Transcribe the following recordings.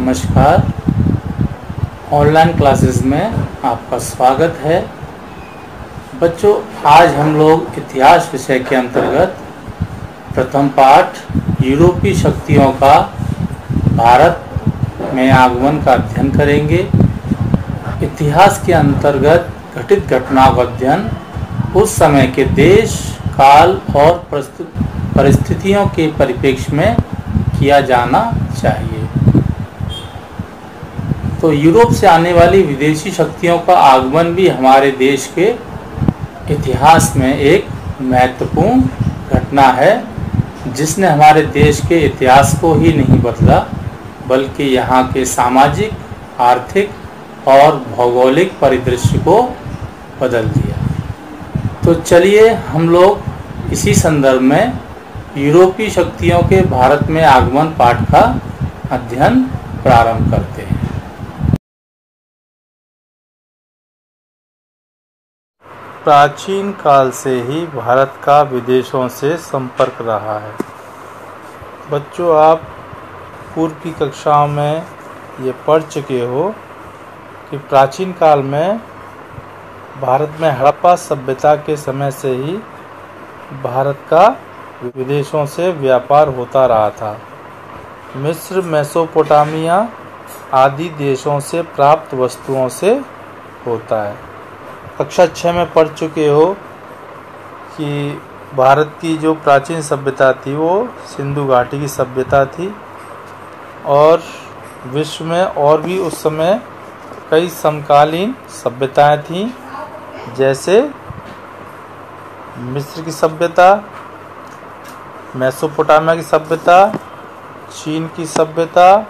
नमस्कार। Online classes में आपका स्वागत है। बच्चों, आज हम लोग इतिहास विषय के अंतर्गत प्रथम पाठ यूरोपीय शक्तियों का भारत में आगमन का अध्ययन करेंगे। इतिहास के अंतर्गत घटित घटनाओं का अध्ययन उस समय के देश, काल और परिस्थितियों के परिप्रेक्ष्य में किया जाना चाहिए। तो यूरोप से आने वाली विदेशी शक्तियों का आगमन भी हमारे देश के इतिहास में एक महत्वपूर्ण घटना है, जिसने हमारे देश के इतिहास को ही नहीं बदला बल्कि यहाँ के सामाजिक, आर्थिक और भौगोलिक परिदृश्य को बदल दिया। तो चलिए हम लोग इसी संदर्भ में यूरोपीय शक्तियों के भारत में आगमन पाठ का अध्ययन प्रारंभ करते हैं। प्राचीन काल से ही भारत का विदेशों से संपर्क रहा है। बच्चों, आप पूर्व की कक्षाओं में ये पढ़ चुके हो कि प्राचीन काल में भारत में हड़प्पा सभ्यता के समय से ही भारत का विदेशों से व्यापार होता रहा था। मिस्र, मेसोपोटामिया आदि देशों से प्राप्त वस्तुओं से होता है। कक्षा 6 में पढ़ चुके हो कि भारत की जो प्राचीन सभ्यता थी वो सिंधु घाटी की सभ्यता थी और विश्व में और भी उस समय कई समकालीन सभ्यताएं थीं, जैसे मिस्र की सभ्यता, मेसोपोटामिया की सभ्यता, चीन की सभ्यता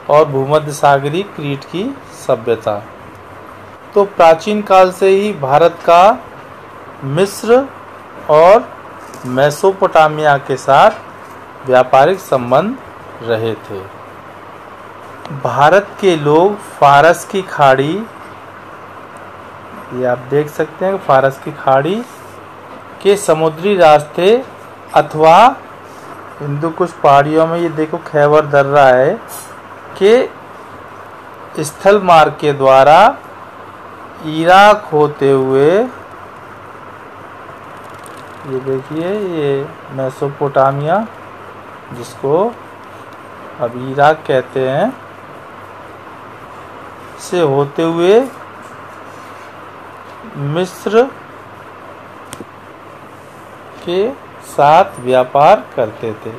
और भूमध्य सागरीय क्रीट की सभ्यता। तो प्राचीन काल से ही भारत का मिस्र और मेसोपोटामिया के साथ व्यापारिक संबंध रहे थे। भारत के लोग फारस की खाड़ी, ये आप देख सकते हैं, फारस की खाड़ी के समुद्री रास्ते अथवा हिंदू कुछ पहाड़ियों में ये देखो खैबर दर्रा है के स्थल मार्ग के द्वारा इराक होते हुए, ये देखिए ये मेसोपोटामिया जिसको अब इराक कहते हैं, से होते हुए मिस्र के साथ व्यापार करते थे।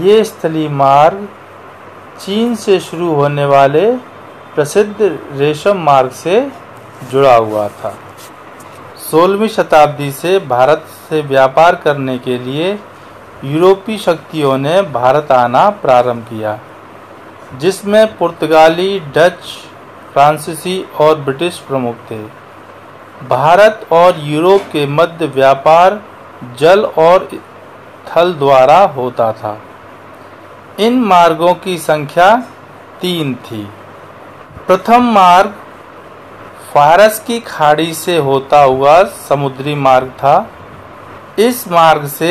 ये स्थलीय मार्ग चीन से शुरू होने वाले प्रसिद्ध रेशम मार्ग से जुड़ा हुआ था। 16वीं शताब्दी से भारत से व्यापार करने के लिए यूरोपीय शक्तियों ने भारत आना प्रारंभ किया, जिसमें पुर्तगाली, डच, फ्रांसीसी और ब्रिटिश प्रमुख थे। भारत और यूरोप के मध्य व्यापार जल और थल द्वारा होता था। इन मार्गों की संख्या 3 थी। प्रथम मार्ग फारस की खाड़ी से होता हुआ समुद्री मार्ग था। इस मार्ग से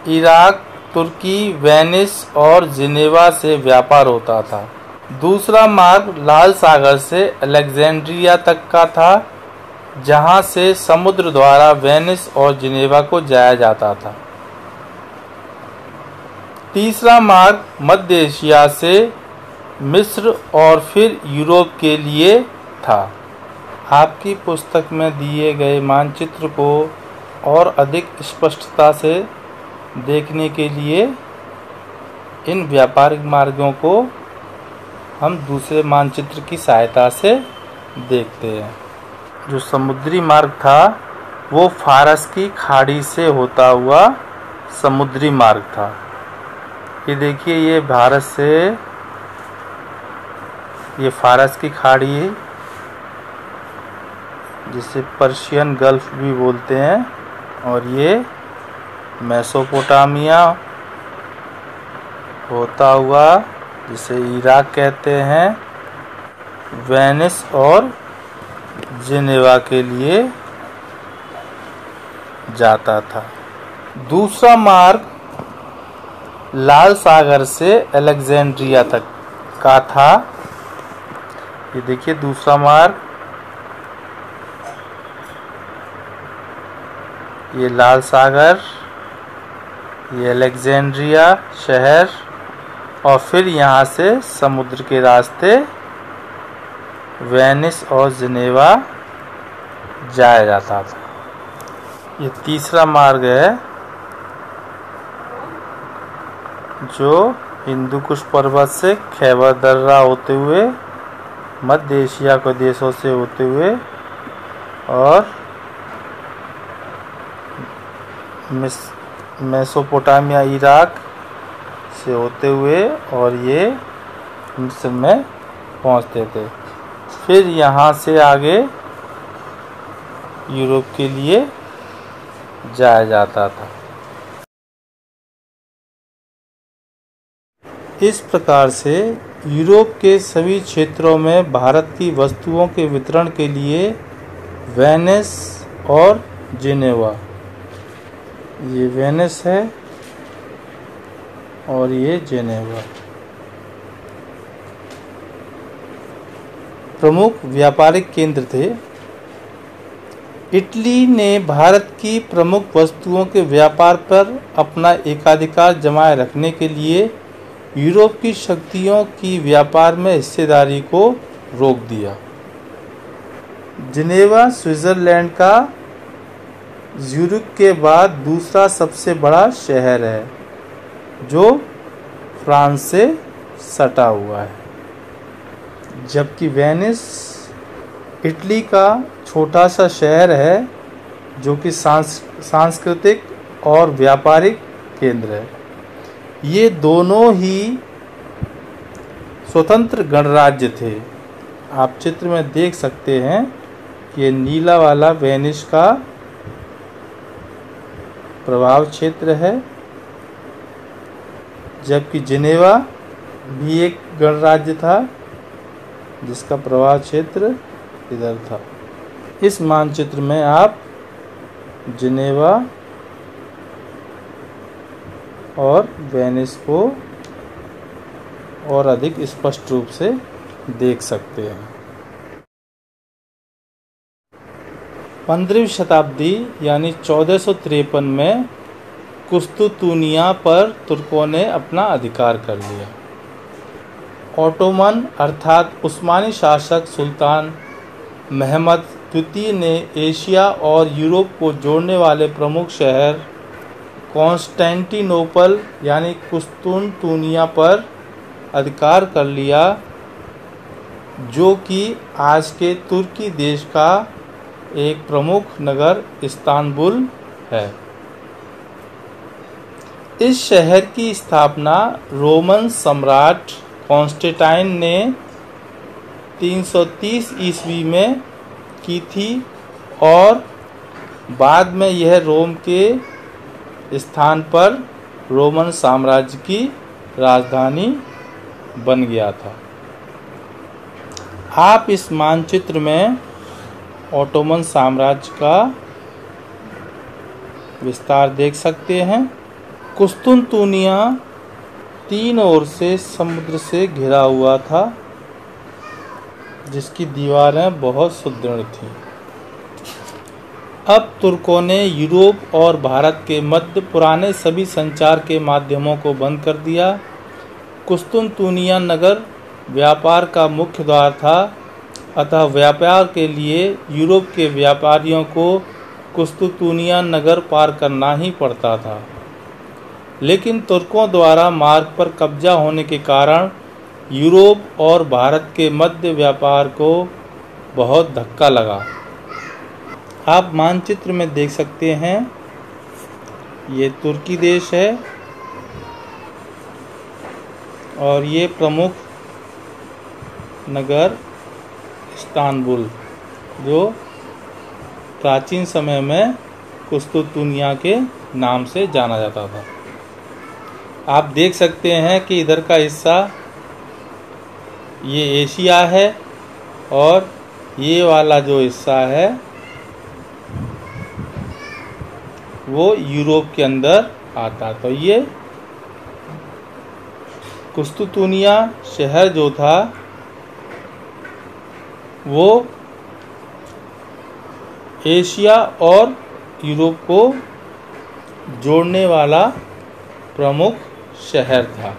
इराक, तुर्की, वेनिस और जिनेवा से व्यापार होता था। दूसरा मार्ग लाल सागर से अलेक्जेंड्रिया तक का था, जहां से समुद्र द्वारा वेनिस और जिनेवा को जाया जाता था। तीसरा मार्ग मध्य एशिया से मिस्र और फिर यूरोप के लिए था। आपकी पुस्तक में दिए गए मानचित्र को और अधिक स्पष्टता से देखने के लिए इन व्यापारिक मार्गों को हम दूसरे मानचित्र की सहायता से देखते हैं। जो समुद्री मार्ग था वो फारस की खाड़ी से होता हुआ समुद्री मार्ग था। ये देखिए, ये भारत से ये फारस की खाड़ी है, जिसे पर्शियन गल्फ भी बोलते हैं, और ये मेसोपोटामिया होता हुआ जिसे इराक कहते हैं, वेनिस और जिनेवा के लिए जाता था। दूसरा मार्ग लाल सागर से अलेक्जेंड्रिया तक का था। ये देखिए दूसरा मार्ग, ये लाल सागर, ये अलेक्जेंड्रिया शहर, और फिर यहाँ से समुद्र के रास्ते वेनिस और जिनेवा जाया जाता था। ये तीसरा मार्ग है जो हिंदू कुश पर्वत से खैबर दर्रा होते हुए मध्य एशिया के देशों से होते हुए और मेसोपोटामिया इराक से होते हुए और ये मिस्र में पहुंचते थे। फिर यहाँ से आगे यूरोप के लिए जाया जाता था। इस प्रकार से यूरोप के सभी क्षेत्रों में भारत की वस्तुओं के वितरण के लिए वेनिस और जिनेवा, ये वेनिस है और ये जिनेवा, प्रमुख व्यापारिक केंद्र थे। इटली ने भारत की प्रमुख वस्तुओं के व्यापार पर अपना एकाधिकार जमाए रखने के लिए यूरोप की शक्तियों की व्यापार में हिस्सेदारी को रोक दिया। जिनेवा स्विट्जरलैंड का ज़्यूरिख के बाद दूसरा सबसे बड़ा शहर है जो फ्रांस से सटा हुआ है, जबकि वेनिस इटली का छोटा सा शहर है जो कि सांस्कृतिक और व्यापारिक केंद्र है। ये दोनों ही स्वतंत्र गणराज्य थे। आप चित्र में देख सकते हैं कि ये नीला वाला वेनिस का प्रभाव क्षेत्र है, जबकि जिनेवा भी एक गणराज्य था जिसका प्रभाव क्षेत्र इधर था। इस मानचित्र में आप जिनेवा और वेनिस को और अधिक स्पष्ट रूप से देख सकते हैं। 15वीं शताब्दी यानी 1453 में कुस्तुतुनिया पर तुर्कों ने अपना अधिकार कर लिया। ओटोमन अर्थात उस्मानी शासक सुल्तान महमद द्वितीय ने एशिया और यूरोप को जोड़ने वाले प्रमुख शहर कॉन्स्टेंटिनोपल यानी कुस्तुनतुनिया पर अधिकार कर लिया, जो कि आज के तुर्की देश का एक प्रमुख नगर इस्तांबुल है। इस शहर की स्थापना रोमन सम्राट कॉन्स्टेंटाइन ने 330 ईस्वी में की थी और बाद में यह रोम के स्थान पर रोमन साम्राज्य की राजधानी बन गया था। आप इस मानचित्र में ओटोमन साम्राज्य का विस्तार देख सकते हैं। कुस्तुनतुनिया तीन ओर से समुद्र से घिरा हुआ था, जिसकी दीवारें बहुत सुदृढ़ थीं। अब तुर्कों ने यूरोप और भारत के मध्य पुराने सभी संचार के माध्यमों को बंद कर दिया। कुस्तुनतुनिया नगर व्यापार का मुख्य द्वार था, अतः व्यापार के लिए यूरोप के व्यापारियों को कुस्तुनतुनिया नगर पार करना ही पड़ता था। लेकिन तुर्कों द्वारा मार्ग पर कब्जा होने के कारण यूरोप और भारत के मध्य व्यापार को बहुत धक्का लगा। आप मानचित्र में देख सकते हैं, ये तुर्की देश है और ये प्रमुख नगर इस्तांबुल, जो प्राचीन समय में कुस्तुनतुनिया के नाम से जाना जाता था। आप देख सकते हैं कि इधर का हिस्सा ये एशिया है और ये वाला जो हिस्सा है वो यूरोप के अंदर आता। तो ये कुस्तुतुनिया शहर जो था वो एशिया और यूरोप को जोड़ने वाला प्रमुख शहर था।